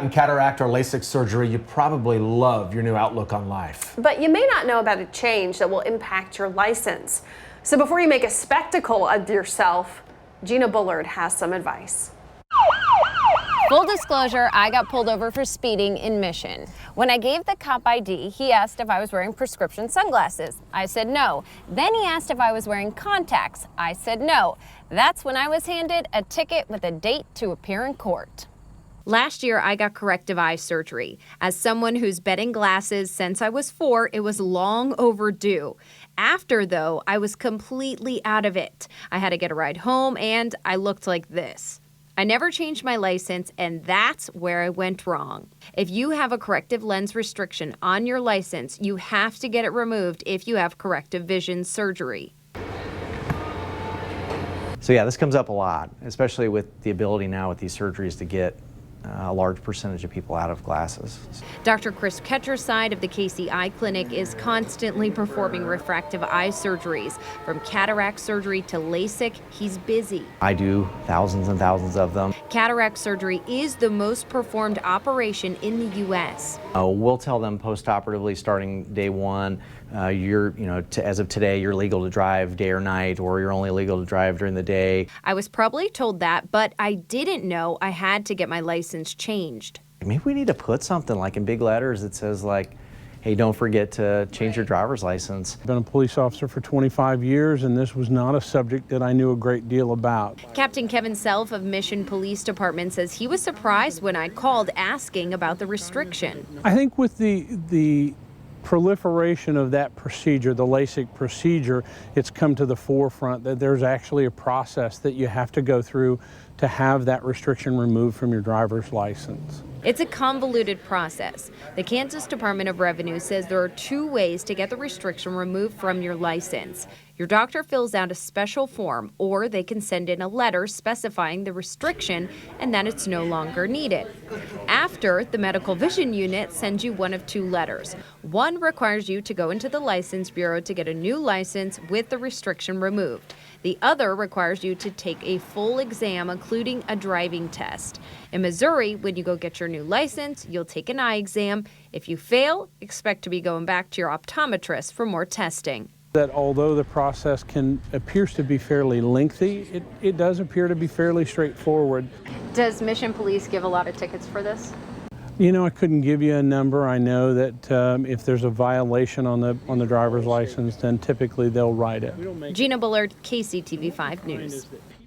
In cataract or LASIK surgery, you probably love your new outlook on life. But you may not know about a change that will impact your license. So before you make a spectacle of yourself, Gina Bullard has some advice. Full disclosure, I got pulled over for speeding in Mission. When I gave the cop ID, he asked if I was wearing prescription sunglasses. I said no. Then he asked if I was wearing contacts. I said no. That's when I was handed a ticket with a date to appear in court. Last year, I got corrective eye surgery. As someone who's been in glasses since I was 4, it was long overdue. After, though, I was completely out of it. I had to get a ride home, and I looked like this. I never changed my license, and that's where I went wrong. If you have a corrective lens restriction on your license, you have to get it removed if you have corrective vision surgery. So yeah, this comes up a lot, especially with the ability now with these surgeries to get a large percentage of people out of glasses. Dr. Chris Ketcher's side of the Casey Eye Clinic is constantly performing refractive eye surgeries. From cataract surgery to LASIK, he's busy. I do thousands and thousands of them. Cataract surgery is the most performed operation in the U.S. We'll tell them post-operatively starting day one, as of today, you're legal to drive day or night, or you're only legal to drive during the day. I was probably told that, but I didn't know I had to get my license changed. Maybe we need to put something like in big letters that says like, hey, don't forget to change your driver's license. I've been a police officer for 25 years, and this was not a subject that I knew a great deal about. Captain Kevin Self of Mission Police Department says he was surprised when I called asking about the restriction. I think with the proliferation of that procedure, the LASIK procedure, it's come to the forefront that there's actually a process that you have to go through to have that restriction removed from your driver's license. It's a convoluted process. The Kansas Department of Revenue says there are 2 ways to get the restriction removed from your license. Your doctor fills out a special form, or they can send in a letter specifying the restriction and that it's no longer needed. After, the medical vision unit sends you one of 2 letters. One requires you to go into the license bureau to get a new license with the restriction removed. The other requires you to take a full exam, including a driving test. In Missouri, when you go get your new license, you'll take an eye exam. If you fail, expect to be going back to your optometrist for more testing. That although the process appears to be fairly lengthy, it does appear to be fairly straightforward. Does Mission Police give a lot of tickets for this? You know, I couldn't give you a number. I know that if there's a violation on the driver's license, then typically they'll write it. Gina Bullard, KCTV5 News.